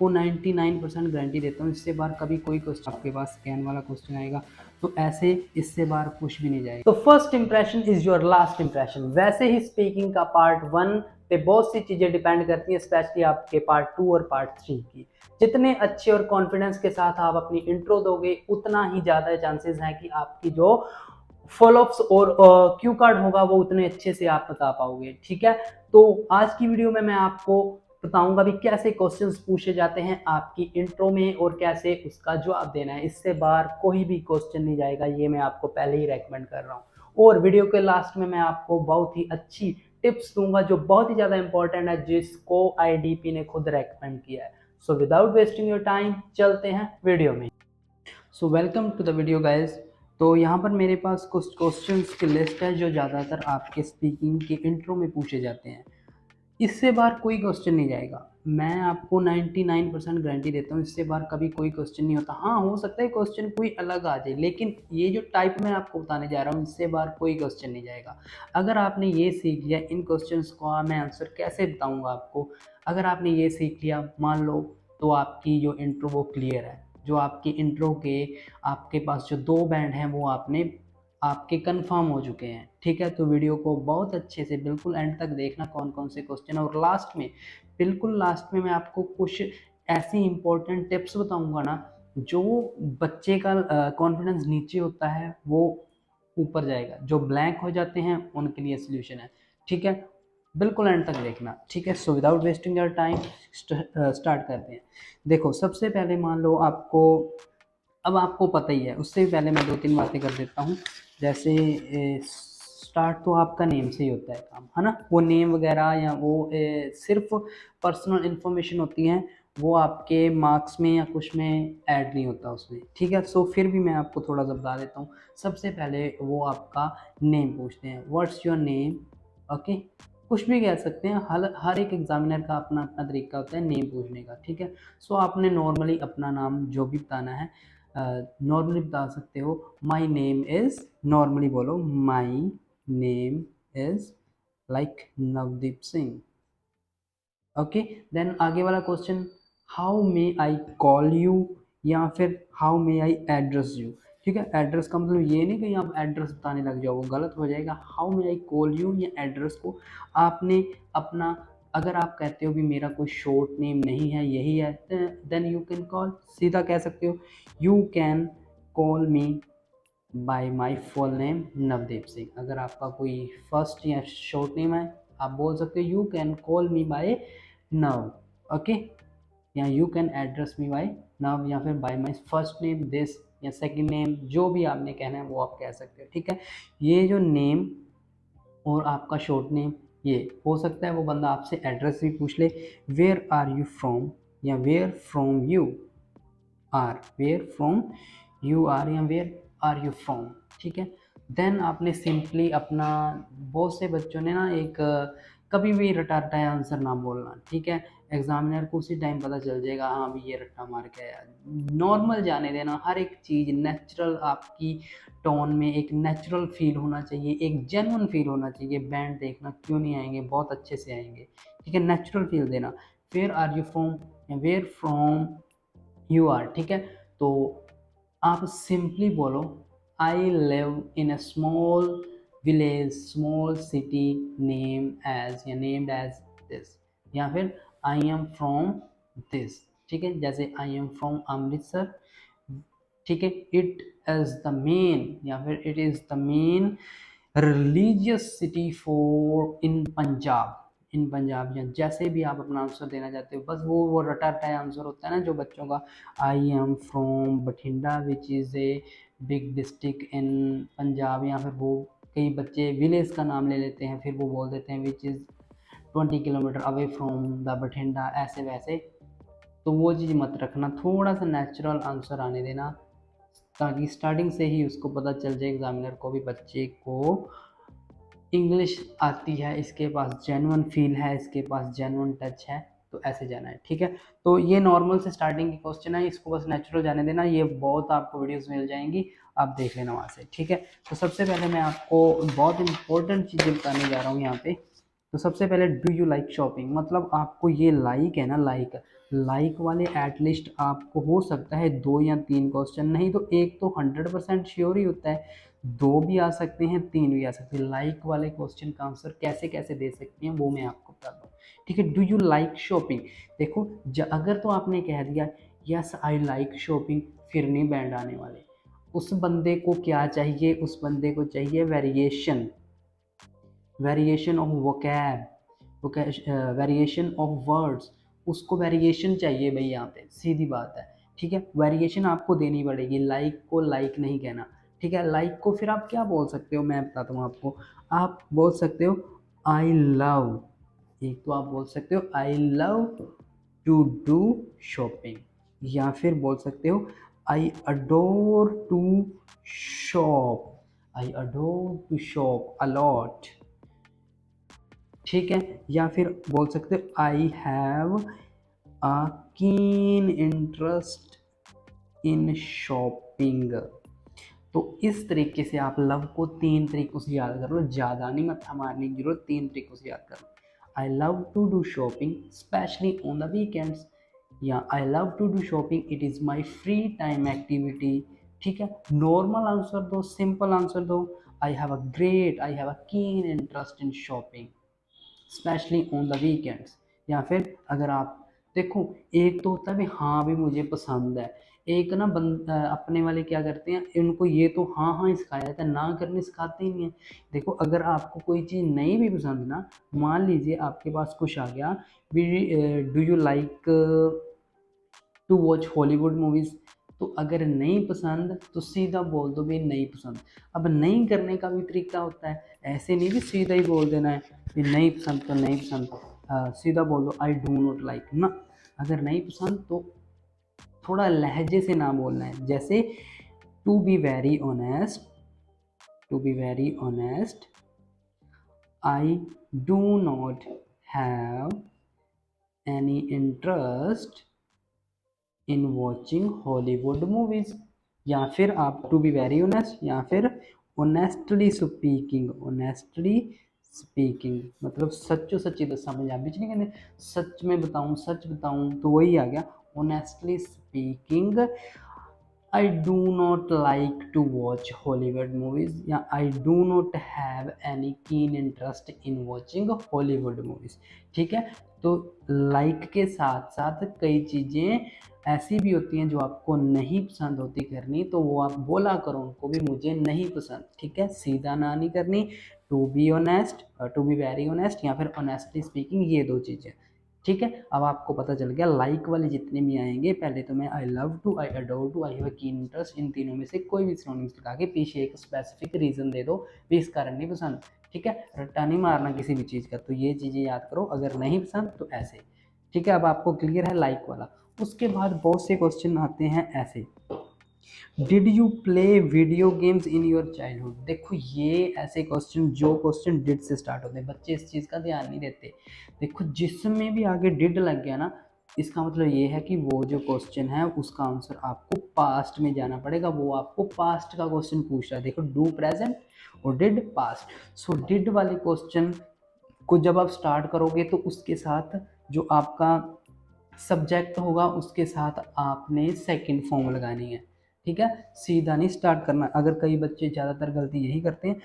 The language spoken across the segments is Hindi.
आपको 99% गारंटी देता हूँ इससे बाहर कभी कोई क्वेश्चन आपके पास स्कैन वाला क्वेश्चन आएगा तो ऐसे इससे बाहर कुछ भी नहीं जाएगा। तो first impression is your last impression. वैसे ही स्पीकिंग का पार्ट 1 पे बहुत सी चीजें डिपेंड करती हैं, स्पेशली आपके पार्ट 2 और पार्ट 3 की। जितने अच्छे और कॉन्फिडेंस के साथ आप अपनी इंट्रो दोगे उतना ही ज्यादा चांसेस हैं कि आपकी जो फॉलोअप्स और क्यू कार्ड होगा वो उतने अच्छे से आप बता पाओगे। ठीक है, तो आज की वीडियो में मैं आपको बताऊंगा भी कैसे क्वेश्चंस पूछे जाते हैं आपकी इंट्रो में और कैसे उसका जवाब देना है। इससे बाहर कोई भी क्वेश्चन नहीं जाएगा, ये मैं आपको पहले ही रेकमेंड कर रहा हूँ। और वीडियो के लास्ट में मैं आपको बहुत ही अच्छी टिप्स दूंगा जो बहुत ही ज़्यादा इंपॉर्टेंट है, जिसको आईडीपी ने खुद रेकमेंड किया है। So without wasting your time चलते हैं वीडियो में। So welcome to the video guys. तो यहाँ पर मेरे पास कुछ क्वेश्चंस की लिस्ट है जो ज़्यादातर आपके स्पीकिंग के इंट्रो में पूछे जाते हैं। इससे बाहर कोई क्वेश्चन नहीं जाएगा, मैं आपको 99% गारंटी देता हूँ इससे बाहर कभी कोई क्वेश्चन नहीं होता। हाँ, हो सकता है क्वेश्चन कोई अलग आ जाए, लेकिन ये जो टाइप मैं आपको बताने जा रहा हूँ इससे बाहर कोई क्वेश्चन नहीं जाएगा। अगर आपने ये सीख लिया इन क्वेश्चंस को मैं आंसर कैसे बताऊँगा आपको, अगर आपने ये सीख लिया मान लो तो आपकी जो इंट्रो वो क्लियर है। जो आपकी इंट्रो के आपके पास जो 2 बैंड हैं वो आपके कंफर्म हो चुके हैं। ठीक है, तो वीडियो को बहुत अच्छे से बिल्कुल एंड तक देखना कौन कौन से क्वेश्चन है। और लास्ट में, बिल्कुल लास्ट में मैं आपको कुछ ऐसी इंपॉर्टेंट टिप्स बताऊंगा ना, जो बच्चे का कॉन्फिडेंस नीचे होता है वो ऊपर जाएगा, जो ब्लैंक हो जाते हैं उनके लिए सोल्यूशन है। ठीक है, बिल्कुल एंड तक देखना। ठीक है, so without wasting your time start करते हैं। देखो, सबसे पहले मान लो आपको, अब आपको पता ही है, उससे भी पहले मैं 2-3 बातें कर देता हूँ। जैसे स्टार्ट तो आपका नेम से ही होता है काम, है ना। वो नेम वगैरह या वो सिर्फ पर्सनल इन्फॉर्मेशन होती हैं, वो आपके मार्क्स में या कुछ में ऐड नहीं होता उसमें। ठीक है, सो फिर भी मैं आपको थोड़ा सा बता देता हूँ। सबसे पहले वो आपका नेम पूछते हैं, व्हाट्स योर नेम। ओके, कुछ भी कह सकते हैं, हर एक एग्जामिनर का अपना अपना तरीका होता है नेम पूछने का। ठीक है, सो आपने नॉर्मली अपना नाम जो भी बताना है नॉर्मली बता सकते हो। माई नेम इज़, नॉर्मली बोलो my name is like Navdeep Singh. Okay, then आगे वाला question, how may I call you या फिर how may I address you. ठीक है, एड्रेस का मतलब ये नहीं कि आप एड्रेस बताने लग जाओ, वो गलत हो जाएगा। How may I call you या एड्रेस को आपने अपना, अगर आप कहते हो भी मेरा कोई शॉर्ट नेम नहीं है यही है, देन यू कैन कॉल, सीधा कह सकते हो you can call me by my full name Navdeep Singh. अगर आपका कोई फर्स्ट या शॉर्ट नेम है आप बोल सकते हो you can call me by Nav. Okay, या you can address me by Nav या फिर by my first name this या सेकंड नेम, जो भी आपने कहना है वो आप कह सकते हो। ठीक है, ये जो नेम और आपका शॉर्ट नेम, ये हो सकता है वो बंदा आपसे एड्रेस भी पूछ ले, वेयर आर यू फ्रॉम या where from you are, where from you are या वेयर आर यू फ्रॉम। ठीक है, देन आपने सिंपली अपना, बहुत से बच्चों ने ना एक कभी भी रटा रटाया आंसर ना बोलना। ठीक है, एग्जामिनर को उसी टाइम पता चल जाएगा हाँ भी ये रट्टा मार के आया। नॉर्मल जाने देना, हर एक चीज़ नेचुरल, आपकी टोन में एक नेचुरल फील होना चाहिए, एक जेन्युइन फील होना चाहिए। बैंड देखना क्यों नहीं आएंगे, बहुत अच्छे से आएंगे। ठीक है, नेचुरल फील देना। वेयर आर यू फ्रॉम या वेयर फ्रॉम यू आर। ठीक है, तो आप सिंपली बोलो I live in a small village, small city, name as या नेम्ड एज दिस, या फिर आई एम फ्रॉम दिस। ठीक है, जैसे आई एम फ्रॉम अमृतसर। ठीक है, इट इज द मेन या फिर it is the main religious city for in Punjab, in Punjab, या जैसे भी आप अपना आंसर देना चाहते हो, बस वो रटा रटाया आंसर होता है ना जो बच्चों का। I am from Bathinda which is a big district in Punjab, या फिर वो कई बच्चे विलेज का नाम ले लेते हैं फिर वो बोल देते हैं which is 20 kilometre away from the Bathinda, ऐसे वैसे। तो वो चीज़ मत रखना, थोड़ा सा नेचुरल आंसर आने देना, ताकि स्टार्टिंग से ही उसको पता चल जाए एग्जामिनर को भी बच्चे को इंग्लिश आती है, इसके पास जेन्युइन फील है, इसके पास जेन्युइन टच है, तो ऐसे जाना है। ठीक है, तो ये नॉर्मल से स्टार्टिंग की क्वेश्चन है, इसको बस नेचुरल जाने देना, ये बहुत आपको वीडियोस मिल जाएंगी, आप देख लेना वहाँ से। ठीक है, तो सबसे पहले मैं आपको बहुत इंपॉर्टेंट चीज़ें बताने जा रहा हूँ यहाँ पे। तो सबसे पहले, डू यू लाइक शॉपिंग, मतलब आपको ये लाइक है ना, लाइक लाइक वाले एटलीस्ट आपको हो सकता है 2 या 3 क्वेश्चन, नहीं तो एक तो 100% श्योर ही होता है, 2 भी आ सकते हैं, 3 भी आ सकते हैं। लाइक वाले क्वेश्चन का आंसर कैसे कैसे दे सकते हैं वो मैं आपको बताता हूँ, ठीक है। डू यू लाइक शॉपिंग, देखो अगर तो आपने कह दिया यस आई लाइक शॉपिंग, फिर नहीं बैंड आने वाले। उस बंदे को क्या चाहिए, उस बंदे को चाहिए variation, variation of vocab, variation of words, उसको वेरिएशन चाहिए भाई, यहाँ पे सीधी बात है, ठीक है। वेरिएशन आपको देनी पड़ेगी, लाइक को लाइक नहीं कहना, ठीक है। लाइक को फिर आप क्या बोल सकते हो, मैं बताता हूँ आपको। आप बोल सकते हो आई लव, एक तो आप बोल सकते हो I love to do shopping, या फिर बोल सकते हो I adore to shop, I adore to shop a lot, ठीक है। या फिर बोल सकते हो आई have a keen interest in shopping. तो इस तरीके से आप लव को 3 तरीकों से याद कर लो, ज़्यादा नहीं मत्था मारने की जरूरत, 3 तरीकों से याद कर लो। I love to do shopping specially on the weekends, या I love to do shopping it is my free time activity, ठीक है। नॉर्मल आंसर दो, सिंपल आंसर दो, I have a keen interest in shopping specially on the weekends. या फिर अगर आप देखो, एक तो होता है भी हाँ भी मुझे पसंद है, एक ना अपने वाले क्या करते हैं, इनको ये तो हाँ हाँ सिखाया जाता है, ना करने सिखाते ही नहीं है। देखो अगर आपको कोई चीज़ नहीं भी पसंद ना, मान लीजिए आपके पास कुछ आ गया, do you like to watch Hollywood movies, तो अगर नहीं पसंद तो सीधा बोल दो भी नहीं पसंद। अब नहीं करने का भी तरीका होता है, ऐसे नहीं भी सीधा ही बोल देना है कि नहीं पसंद तो नहीं पसंद, सीधा बोल दो आई डू नॉट लाइक ना। अगर नहीं पसंद तो थोड़ा लहजे से ना बोलना है, जैसे to be very honest, to be very honest I do not have any interest in watching Hollywood movies. या फिर आप टू बी वेरी ऑनेस्ट, या फिर ऑनेस्टली स्पीकिंग, ऑनेस्टली स्पीकिंग मतलब सच्चो सच्ची दसा, पंजाबी च नहीं कहते, सच में बताऊं, सच बताऊं, तो वही आ गया honestly speaking I do not like to watch Hollywood movies, या I do not have any keen interest in watching Hollywood movies, ठीक है। तो लाइक के साथ साथ कई चीज़ें ऐसी भी होती हैं जो आपको नहीं पसंद होती करनी, तो वो आप बोला करो उनको भी मुझे नहीं पसंद, ठीक है। सीधा ना नहीं करनी, to be honest, to be very honest, या फिर ऑनेस्टली स्पीकिंग, ये 2 चीज़ें, ठीक है। अब आपको पता चल गया लाइक वाले जितने भी आएंगे, पहले तो मैं I love to, I adore to, I have a keen interest, इन तीनों में से कोई भी सिनोनिम्स लगा के पीछे एक स्पेसिफिक रीज़न दे दो भी इस कारण नहीं पसंद, ठीक है। रट्टा नहीं मारना किसी भी चीज़ का, तो ये चीज़ें याद करो, अगर नहीं पसंद तो ऐसे, ठीक है। अब आपको क्लियर है लाइक वाला। उसके बाद बहुत से क्वेश्चन आते हैं ऐसे, did you play video games in your childhood. देखो ये ऐसे क्वेश्चन, जो क्वेश्चन डिड से स्टार्ट होते हैं, बच्चे इस चीज़ का ध्यान नहीं देते। देखो जिसमें भी आगे डिड लग गया ना, इसका मतलब ये है कि वो जो क्वेश्चन है उसका आंसर आपको पास्ट में जाना पड़ेगा, वो आपको पास्ट का क्वेश्चन पूछ रहा है। देखो डू प्रेजेंट और डिड पास्ट, सो डिड वाले क्वेश्चन को जब आप स्टार्ट करोगे तो उसके साथ जो आपका सब्जेक्ट होगा उसके साथ आपने सेकंड फॉर्म लगानी है, ठीक है। सीधा नहीं स्टार्ट करना। अगर कई बच्चे ज़्यादातर गलती यही करते हैं,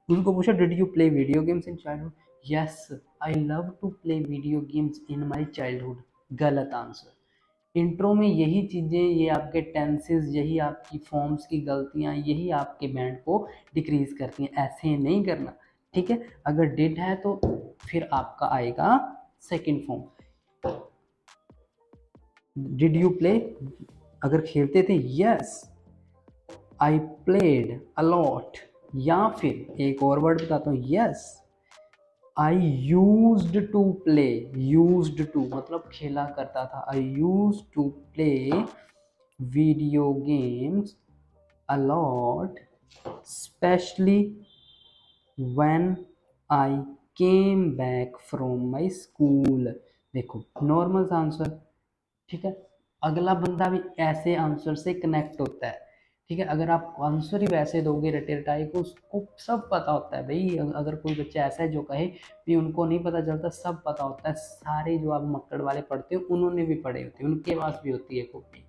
उनको पूछा did you play video games in childhood, yes I love to play video games in my childhood, गलत आंसर। इंट्रो में यही चीज़ें, ये आपके टेंसेस, यही आपकी फॉर्म्स की गलतियाँ, यही आपके बैंड को डिक्रीज करती हैं, ऐसे नहीं करना, ठीक है। अगर डिड है तो फिर आपका आएगा second form, did you play, अगर खेलते थे यस आई प्लेड अलॉट, या फिर एक और वर्ड बताता हूँ, yes I used to play, used to मतलब खेला करता था, I used to play video games a lot specially when I came back from my school. देखो नॉर्मल सा आंसर, ठीक है। अगला बंदा भी ऐसे आंसर से कनेक्ट होता है, ठीक है। अगर आप आंसर ही वैसे दोगे रटे रटाई को, उसको सब पता होता है भाई। अगर कोई बच्चा ऐसा है जो कहे भी उनको नहीं पता चलता, सब पता होता है। सारे जो आप मक्कड़ वाले पढ़ते हो उन्होंने भी पढ़े होते हैं, उनके पास भी होती है कॉपी।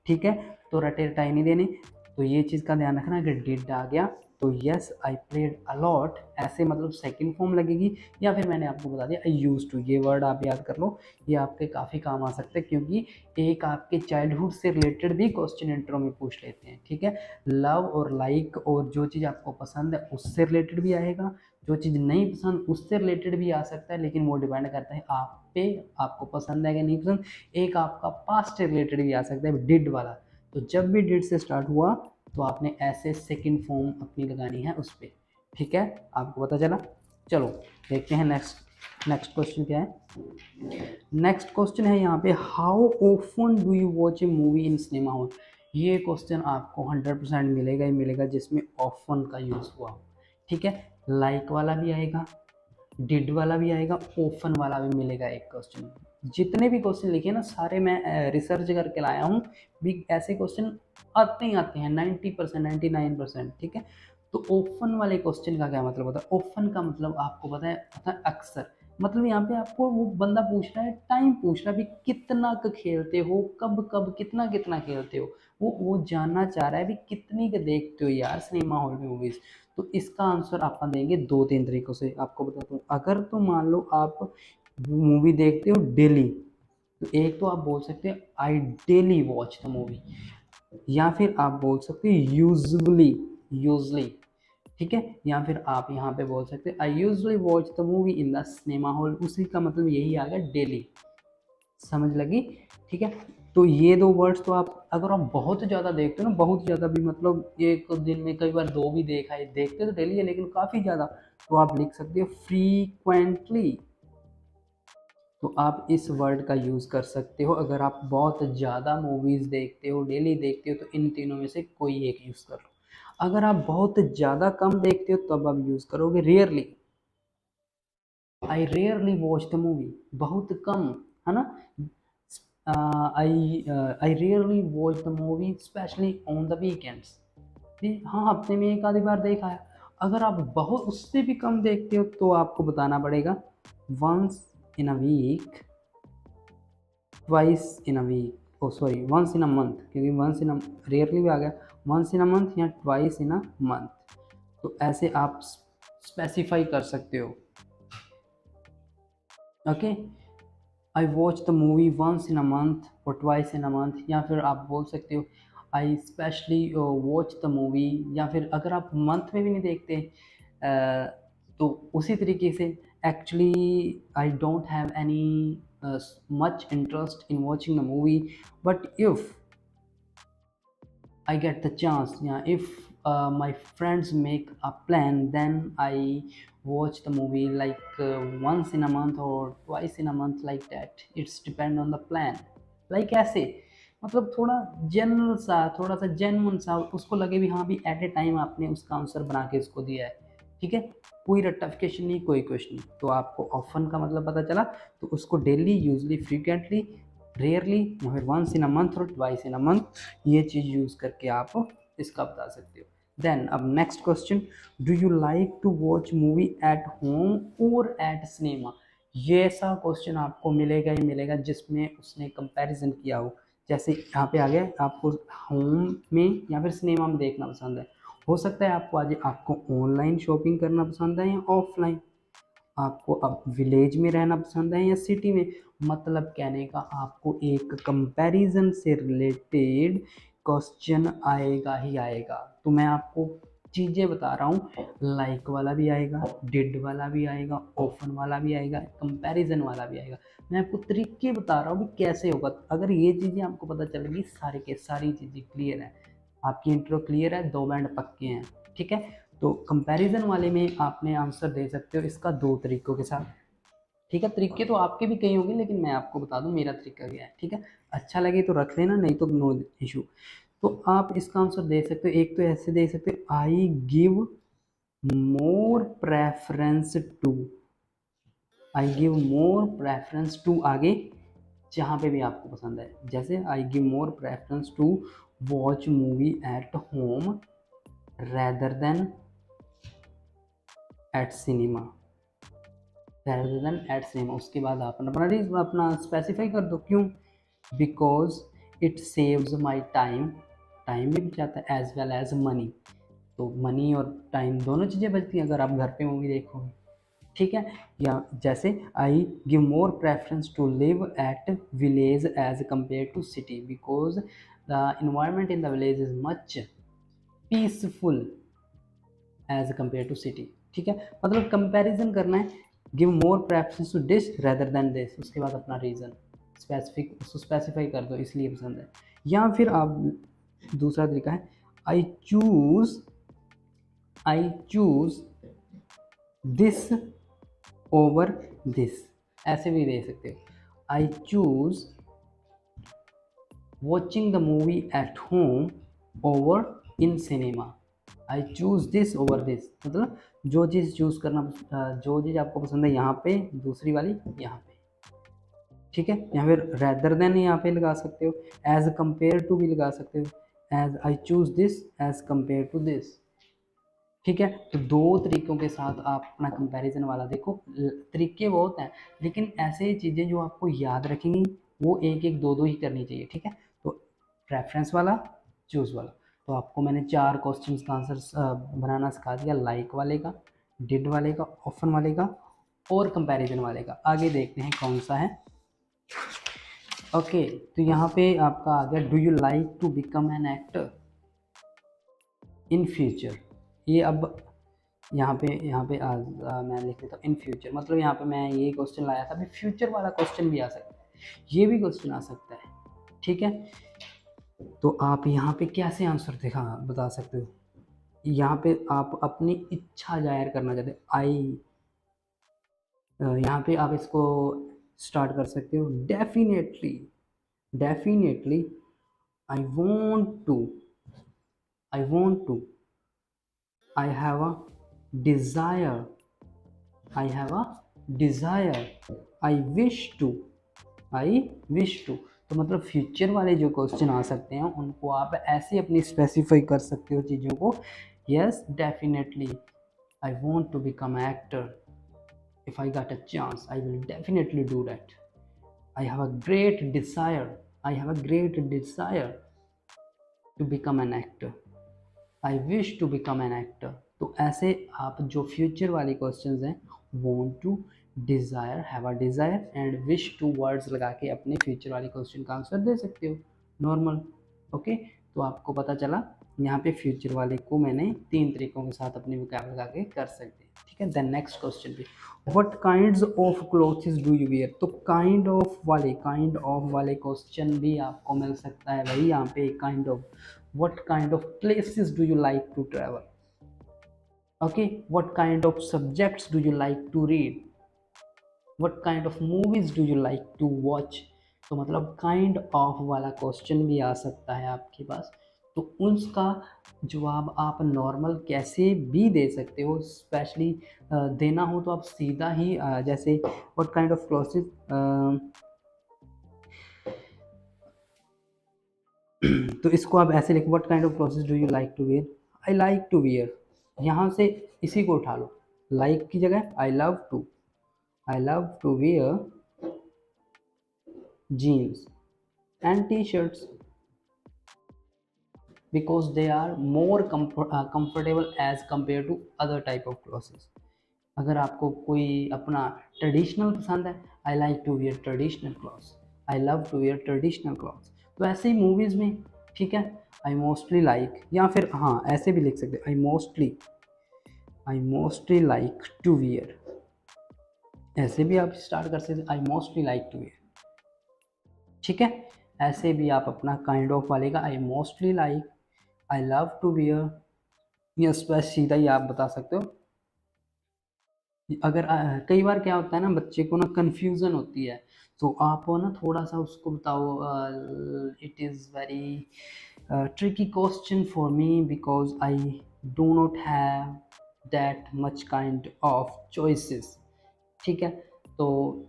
ठीक है, तो रटे रटाई नहीं देने। तो ये चीज़ का ध्यान रखना, अगर डिड आ गया तो यस आई प्लेड अलॉट ऐसे मतलब सेकंड फॉर्म लगेगी, या फिर मैंने आपको बता दिया आई यूज टू। ये वर्ड आप याद कर लो, ये आपके काफ़ी काम आ सकते हैं, क्योंकि एक आपके चाइल्डहुड से रिलेटेड भी क्वेश्चन इंट्रो में पूछ लेते हैं। ठीक है, लव और लाइक और जो चीज़ आपको पसंद है उससे रिलेटेड भी आएगा, जो चीज़ नहीं पसंद उससे रिलेटेड भी आ सकता है, लेकिन वो डिपेंड करता है आप पे, आपको पसंद है कि नहीं पसंद। एक आपका पास्ट से रिलेटेड भी आ सकता है, डिड वाला। तो जब भी डिड से स्टार्ट हुआ तो आपने ऐसे सेकंड फॉर्म अपनी लगानी है उस पर। ठीक है, आपको पता चला। चलो देखते हैं नेक्स्ट क्वेश्चन क्या है। नेक्स्ट क्वेश्चन है यहाँ पे, how often do you watch A movie in cinema hall. ये क्वेश्चन आपको 100% मिलेगा ही मिलेगा जिसमें ऑफन का यूज़ हुआ हो। ठीक है, लाइक वाला भी आएगा, डिड वाला भी आएगा, ऑफन वाला भी मिलेगा एक क्वेश्चन। जितने भी क्वेश्चन लिखे ना सारे मैं रिसर्च करके लाया हूँ, भी ऐसे क्वेश्चन आते ही आते हैं 90%, 99%। ठीक है, तो ओपन वाले क्वेश्चन का क्या मतलब होता है? ओपन का मतलब आपको पता है अक्सर, मतलब यहाँ पे आपको वो बंदा पूछ रहा है, टाइम पूछ रहा है भी कितना खेलते हो, कब कब कितना कितना खेलते हो। वो जानना चाह रहा है भी कितनी के देखते हो यार सिनेमा हॉल में मूवीज। तो इसका आंसर आप देंगे दो तीन तरीकों से, आपको बताता हूँ। अगर तो मान लो आप मूवी देखते हो डेली, तो एक तो आप बोल सकते हो आई डेली वॉच द मूवी, या फिर आप बोल सकते हो यूजुअली, यूजली। ठीक है, या फिर आप यहाँ पे बोल सकते हैं I usually watch the movie in the cinema hall. उसी का मतलब यही आ गया डेली, समझ लगी। ठीक है, तो ये दो वर्ड्स तो आप अगर आप बहुत ज़्यादा देखते हो ना, बहुत ज़्यादा भी मतलब एक दिन में कई बार दो भी देखा है, देखते तो डेली है लेकिन काफ़ी ज़्यादा, तो आप लिख सकते हो फ्रीक्वेंटली। तो आप इस वर्ड का यूज़ कर सकते हो अगर आप बहुत ज़्यादा मूवीज़ देखते हो, डेली देखते हो, तो इन तीनों में से कोई एक यूज़ कर लो। अगर आप बहुत ज़्यादा कम देखते हो तब आप यूज़ करोगे rarely. I rarely watch the movie, बहुत कम, है ना। आई rarely watch the movie specially on the weekends. हाँ, हफ्ते में एक आधी बार देखा है। अगर आप बहुत उससे भी कम देखते हो तो आपको बताना पड़ेगा once in a week, twice in a week, oh sorry once in a month, क्योंकि वंस इन अ रेयरली भी आ गया, वंस इन अ मंथ या ट्वाइस इन अ मंथ। तो ऐसे आप स्पेसिफाई कर सकते हो। Okay, I watch the movie once in a month और ट्वाइस इन अ मंथ, या फिर आप बोल सकते हो I specially watch the movie, या फिर अगर आप मंथ में भी नहीं देखते तो उसी तरीके से actually I don't have any much interest in watching the movie, but if I get the chance. Yeah, if my friends make a plan, then I watch the movie like once in a month or twice in a month, like that. It's depend on the plan. Like ऐसे मतलब थोड़ा जनरल सा, थोड़ा सा जेन्युइन सा, उसको लगे भी हाँ भी एट ए टाइम आपने उसका आंसर बना के उसको दिया है। ठीक है, कोई रट्टाफिकेशन नहीं, कोई कुछ नहीं। तो आपको ऑफन का मतलब पता चला, तो उसको डेली, यूजली, फ्रीक्वेंटली, रेयरली, या फिर वंस इन अ मंथ और ट्वाइस इन अ मंथ, ये चीज़ यूज़ करके आप इसका बता सकते हो। देन अब next question, do you like to watch movie at home और एट सिनेमा। ये ऐसा क्वेश्चन आपको मिलेगा ही मिलेगा जिसमें उसने कंपैरिजन किया हो। जैसे यहाँ पे आ गया, आपको होम में या फिर सिनेमा में देखना पसंद है। हो सकता है आपको आज आपको ऑनलाइन शॉपिंग करना पसंद है या ऑफलाइन, आपको अब विलेज में रहना पसंद है या सिटी में। मतलब कहने का आपको एक कंपैरिजन से रिलेटेड क्वेश्चन आएगा ही आएगा। तो मैं आपको चीज़ें बता रहा हूँ, लाइक वाला भी आएगा, डिड वाला भी आएगा, ऑफन वाला भी आएगा, कंपैरिजन वाला भी आएगा। मैं आपको तरीके बता रहा हूँ भी कैसे होगा। अगर ये चीज़ें आपको पता चलेगी, सारी के सारी चीज़ें क्लियर है, आपकी इंट्रो क्लियर है, दो बैंड पक्के हैं। ठीक है, तो कंपैरिजन वाले में आपने आंसर दे सकते हो इसका दो तरीकों के साथ। ठीक है, तरीके तो आपके भी कई होंगे लेकिन मैं आपको बता दूं मेरा तरीका क्या है। ठीक है, अच्छा लगे तो रख लेना, नहीं तो नो इशू। तो आप इसका आंसर दे सकते हो, एक तो ऐसे दे सकते हो, I give more preference to, I give more preference to आगे जहाँ पे भी आपको पसंद है। जैसे I give more preference to watch movie at home rather than at cinema, rather than at cinema। उसके बाद आप अपना स्पेसिफाई कर दो क्यों। Because it saves my time, time भी बचाता है, एज वेल एज मनी। तो मनी और टाइम दोनों चीज़ें बचती हैं अगर आप घर पे मूवी देखोगे, ठीक है। या जैसे I give more preference to live at village as compare to city because the environment in the village is much peaceful as compare to city, ठीक है। मतलब कंपैरिजन करना है, give more preference to this rather than this, उसके बाद अपना रीज़न स्पेसिफिक उसको स्पेसिफाई कर दो इसलिए पसंद है। या फिर आप दूसरा तरीका है, I choose I choose this over this, ऐसे भी दे सकते हो। I choose watching the movie at home over in cinema, I choose this over this, मतलब जो चीज़ चूज़ करना, जो चीज़ आपको पसंद है यहाँ पे, दूसरी वाली यहाँ पे, ठीक है। यहाँ पे रेदर देन यहाँ पे लगा सकते हो, एज कंपेयर टू भी लगा सकते हो, as I choose this as compare to this, ठीक है। तो दो तरीकों के साथ आप अपना कंपैरिजन वाला देखो। तरीके बहुत हैं लेकिन ऐसे चीज़ें जो आपको याद रखेंगी वो एक एक दो दो ही करनी चाहिए, ठीक है। तो प्रेफरेंस वाला, चूज़ वाला। तो आपको मैंने 4 क्वेश्चंस का आंसर बनाना सिखा दिया, लाइक वाले का, डिड वाले का, ऑफन वाले का और कंपैरिजन वाले का। आगे देखते हैं कौन सा है। ओके, तो यहाँ पे आपका आ गया, do you like to become an actor in future. ये अब यहाँ पे मैं लिख देता हूँ इन फ्यूचर, मतलब यहाँ पे मैं ये क्वेश्चन लाया था, अभी फ्यूचर वाला क्वेश्चन भी आ सकता है, ये भी क्वेश्चन आ सकता है, ठीक है। तो आप यहाँ पे कैसे आंसर बता सकते हो, यहाँ पे आप अपनी इच्छा जाहिर करना चाहते हो, यहाँ पे आप इसको स्टार्ट कर सकते हो, definitely definitely I want to, I want to, I have a desire, I have a desire, I wish to, I wish to. तो मतलब फ्यूचर वाले जो क्वेश्चन आ सकते हैं उनको आप ऐसे अपनी स्पेसिफाई कर सकते हो चीज़ों को, yes definitely I want to become actor, if I got a chance I will definitely do that, I have a great desire, I have a great desire to become an actor, I wish to become an actor। तो ऐसे आप जो फ्यूचर वाले क्वेश्चंस हैं, want to, desire, have a desire and wish to words लगा के अपने फ्यूचर वाले क्वेश्चन का आंसर दे सकते हो नॉर्मल। ओके, तो आपको पता चला यहाँ पे फ्यूचर वाले को मैंने 3 तरीकों के साथ अपने वोकैब लगा के कर सकते हैं, ठीक है। देन नेक्स्ट क्वेश्चन भी, what kinds of clothes do you wear. तो काइंड ऑफ वाले क्वेश्चन भी आपको मिल सकता है भाई यहाँ पे, kind of, what kind of places do you like to travel, okay, what kind of subjects do you like to read, what kind of movies do you like to watch। तो मतलब काइंड ऑफ वाला क्वेश्चन भी आ सकता है आपके पास, तो उसका जवाब आप नॉर्मल कैसे भी दे सकते हो, स्पेशली देना हो तो आप सीधा ही जैसे व्हाट काइंड ऑफ क्लोथ्स, तो इसको आप ऐसे लिखो, what kind of clothes do you like to wear, I like to wear, यहाँ से इसी को उठा लो, लाइक की जगह I love to wear jeans and T shirts because they are more comfortable as compare to other type of clothes. अगर आपको कोई अपना ट्रेडिशनल पसंद है, I like to wear traditional clothes, I love to wear traditional clothes. तो ऐसे ही मूवीज़ में, ठीक है, आई मोस्टली लाइक, या फिर हाँ ऐसे भी लिख सकते हैं, I mostly like to wear, ऐसे भी आप स्टार्ट कर सकते हैं, I mostly like to wear, ठीक है। ऐसे भी आप अपना काइंड ऑफ वाले का, I mostly like, I love to wear, या बस सीधा ही आप बता सकते हो। अगर कई बार क्या होता है ना, बच्चे को ना कन्फ्यूज़न होती है, तो आप ना थोड़ा सा उसको बताओ, it is very tricky question for me because I do not have that much kind of choices, ठीक है। तो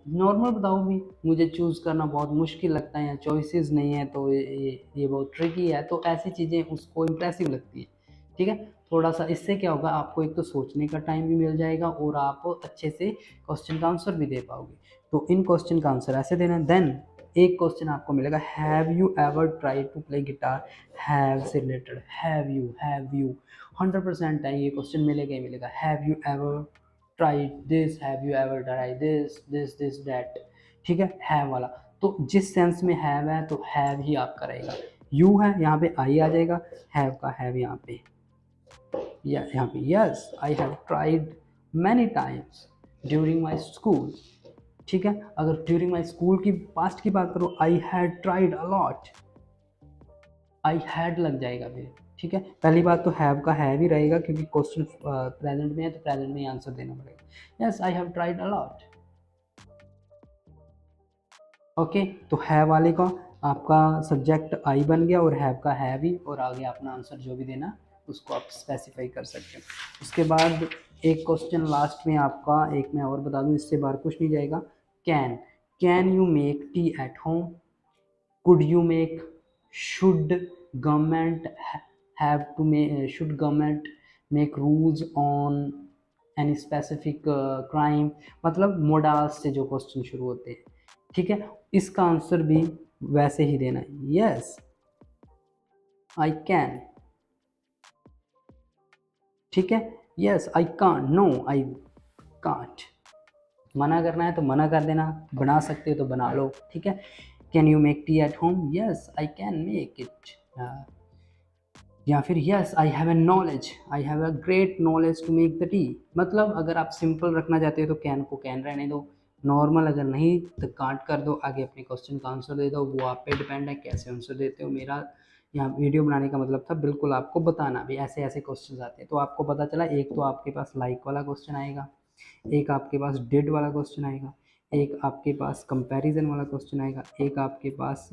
नॉर्मल बताओ भी, मुझे चूज़ करना बहुत मुश्किल लगता है या चॉइसेस नहीं है तो ये बहुत ट्रिकी है, तो ऐसी चीज़ें उसको इम्प्रेसिव लगती है। ठीक है, थोड़ा सा इससे क्या होगा, आपको एक तो सोचने का टाइम भी मिल जाएगा और आप अच्छे से क्वेश्चन का आंसर भी दे पाओगे। तो इन क्वेश्चन का आंसर ऐसे देना है। देन एक क्वेश्चन आपको मिलेगा, have you ever try to play guitar, have से रिलेटेड, हैव यू 100% है ये क्वेश्चन मिलेगा ही मिलेगा। Have you ever tried this, have you ever try this that. ठीक है, हैव वाला तो जिस सेंस में हैव है तो हैव ही आपका रहेगा। यू है यहाँ पे आई आ जाएगा, हैव का हैव यहाँ पे, या यहाँ पे yes I have tried many times during my school. ठीक है, अगर ड्यूरिंग माई स्कूल की पास्ट की बात करो, I had tried a lot, I had लग जाएगा फिर। ठीक है, पहली बात तो हैव का हैव ही रहेगा क्योंकि क्वेश्चन प्रेजेंट में है तो प्रेजेंट में ही आंसर देना पड़ेगा। Yes I have tried a lot. Okay, तो हैव वाले का आपका सब्जेक्ट आई बन गया और हैव का हैव ही, और आगे अपना आंसर जो भी देना उसको आप स्पेसिफाई कर सकते हो। उसके बाद एक क्वेश्चन लास्ट में आपका, एक मैं और बता दूं, इससे बाहर कुछ नहीं जाएगा। Can you make tea at home, could you make, should government have to make, should government make rules on any specific crime, मतलब मोडाल्स से जो क्वेश्चन शुरू होते हैं। ठीक है, इसका आंसर भी वैसे ही देना है, यस आई कैन। ठीक है, yes I can't, no I can't. मना करना है तो मना कर देना, बना सकते हो तो बना लो। ठीक है, can you make tea at home, yes I can make it. या फिर yes I have a knowledge, I have a great knowledge to make the tea. मतलब अगर आप सिंपल रखना चाहते हो तो कैन को कैन रहने दो, नॉर्मल अगर नहीं तो काट कर दो, आगे अपने क्वेश्चन का आंसर दे दो। वो आप पे डिपेंड है कैसे आंसर देते हो। मेरा यहाँ वीडियो बनाने का मतलब था बिल्कुल आपको बताना भी ऐसे ऐसे क्वेश्चन आते हैं। तो आपको पता चला, एक तो आपके पास लाइक वाला क्वेश्चन आएगा, एक आपके पास डिड वाला क्वेश्चन आएगा, एक आपके पास कंपैरिजन वाला क्वेश्चन आएगा, एक आपके पास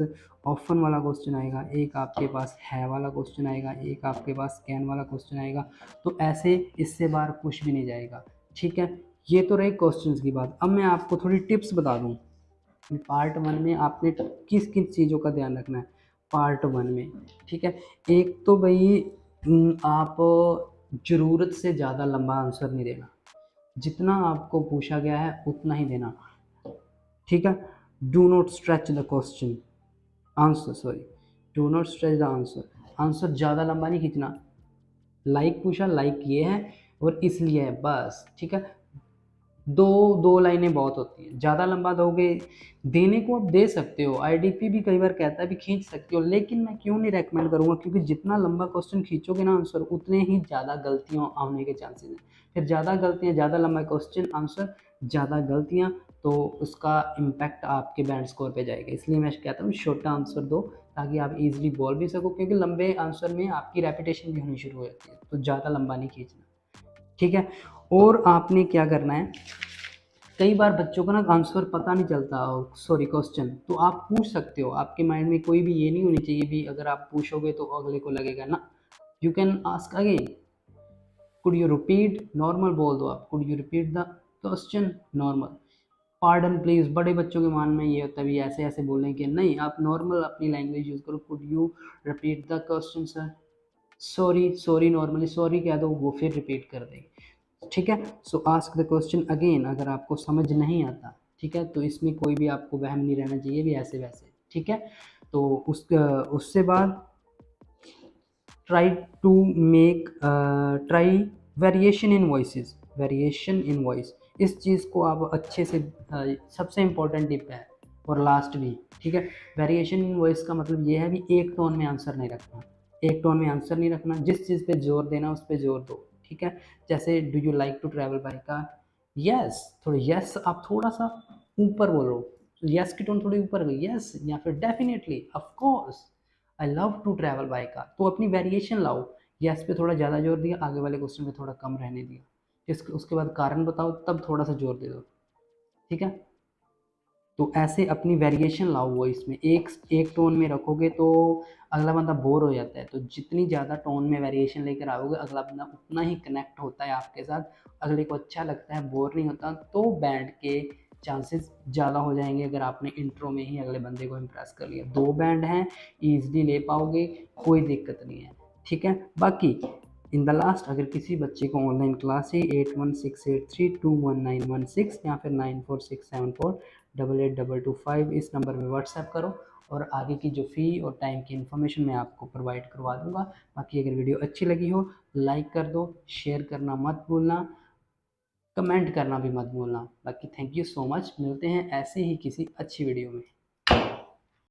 ऑफन वाला क्वेश्चन आएगा, एक आपके पास है वाला क्वेश्चन आएगा, एक आपके पास कैन वाला क्वेश्चन आएगा। तो ऐसे इससे बाहर कुछ भी नहीं जाएगा। ठीक है, ये तो रही क्वेश्चंस की बात। अब मैं आपको थोड़ी टिप्स बता दूं। पार्ट 1 में आपने किस किस चीज़ों का ध्यान रखना है पार्ट 1 में। ठीक है, एक तो भाई आप ज़रूरत से ज़्यादा लंबा आंसर नहीं देना, जितना आपको पूछा गया है उतना ही देना। ठीक है, do not stretch the question answer, sorry do not stretch the answer, answer ज़्यादा लंबा नहीं खींचना। लाइक पूछा, लाइक ये है और इसलिए है बस। ठीक है, दो दो लाइनें बहुत होती हैं, ज़्यादा लंबा दोगे, देने को आप दे सकते हो, आईडीपी भी कई बार कहता है भी खींच सकते हो, लेकिन मैं क्यों नहीं रेकमेंड करूँगा, क्योंकि जितना लंबा क्वेश्चन खींचोगे ना आंसर, उतने ही ज़्यादा गलतियाँ आने के चांसेस हैं। फिर ज़्यादा गलतियाँ, ज़्यादा लंबा क्वेश्चन आंसर, ज़्यादा गलतियाँ, तो उसका इम्पैक्ट आपके बैंड स्कोर पे जाएगा। इसलिए मैं कहता हूँ छोटा आंसर दो ताकि आप इजीली बोल भी सको, क्योंकि लंबे आंसर में आपकी रेपिटेशन भी होनी शुरू हो जाती है, तो ज़्यादा लंबा नहीं खींचना। ठीक है, और आपने क्या करना है, कई बार बच्चों को ना आंसर पता नहीं चलता, सॉरी क्वेश्चन, तो आप पूछ सकते हो। आपके माइंड में कोई भी ये नहीं होनी चाहिए भी अगर आप पूछोगे तो अगले को लगेगा ना, you can ask again, could you repeat, normal बोल दो आप, could you repeat the question, normal. Pardon please, बड़े बच्चों के मान में ये होता है भी ऐसे ऐसे बोलने के नहीं, आप नॉर्मल अपनी लैंग्वेज यूज करो, could you repeat the question sir, sorry sorry, normally sorry कह दो, वो फिर रिपीट कर देंगे। ठीक है, सो आस्क द क्वेश्चन अगेन अगर आपको समझ नहीं आता। ठीक है, तो इसमें कोई भी आपको वहम नहीं रहना चाहिए भी ऐसे वैसे। ठीक है, तो उससे बाद try to make, try variation in voices, variation in voice, इस चीज़ को आप अच्छे से, सबसे इम्पोर्टेंट टिप है और लास्ट भी। ठीक है, वेरिएशन इन वॉइस का मतलब ये है भी एक टोन में आंसर नहीं रखना, एक टोन में आंसर नहीं रखना, जिस चीज़ पे जोर देना उस पर जोर दो। ठीक है, जैसे do you like to travel by car, yes, थोड़ा यस आप थोड़ा सा ऊपर बोलो, यस की टोन थोड़ी ऊपर गई, यस, या फिर definitely, of course, I love to travel by car, तो अपनी वेरिएशन लाओ। यस पे थोड़ा ज़्यादा जोर दिया, आगे वाले क्वेश्चन पे थोड़ा कम रहने दिया, उसके बाद कारण बताओ तब थोड़ा सा जोर दे दो। ठीक है, तो ऐसे अपनी वेरिएशन लाओ वॉइस में, एक टोन में रखोगे तो अगला बंदा बोर हो जाता है, तो जितनी ज़्यादा टोन में वेरिएशन लेकर आओगे अगला बंदा उतना ही कनेक्ट होता है आपके साथ, अगले को अच्छा लगता है, बोर नहीं होता। तो बैंड के चांसेस ज़्यादा हो जाएंगे अगर आपने इंट्रो में ही अगले बंदे को इम्प्रेस कर लिया। 2 बैंड हैं, ईजिली ले पाओगे, कोई दिक्कत नहीं है, ठीक है। बाकी इन द लास्ट अगर किसी बच्चे को ऑनलाइन क्लास है 8168321916 या फिर 9467488225 इस नंबर में व्हाट्सएप करो और आगे की जो फ़ी और टाइम की इन्फॉर्मेशन मैं आपको प्रोवाइड करवा दूंगा। बाकी अगर वीडियो अच्छी लगी हो लाइक कर दो, शेयर करना मत भूलना, कमेंट करना भी मत भूलना। बाकी थैंक यू सो मच, मिलते हैं ऐसे ही किसी अच्छी वीडियो में।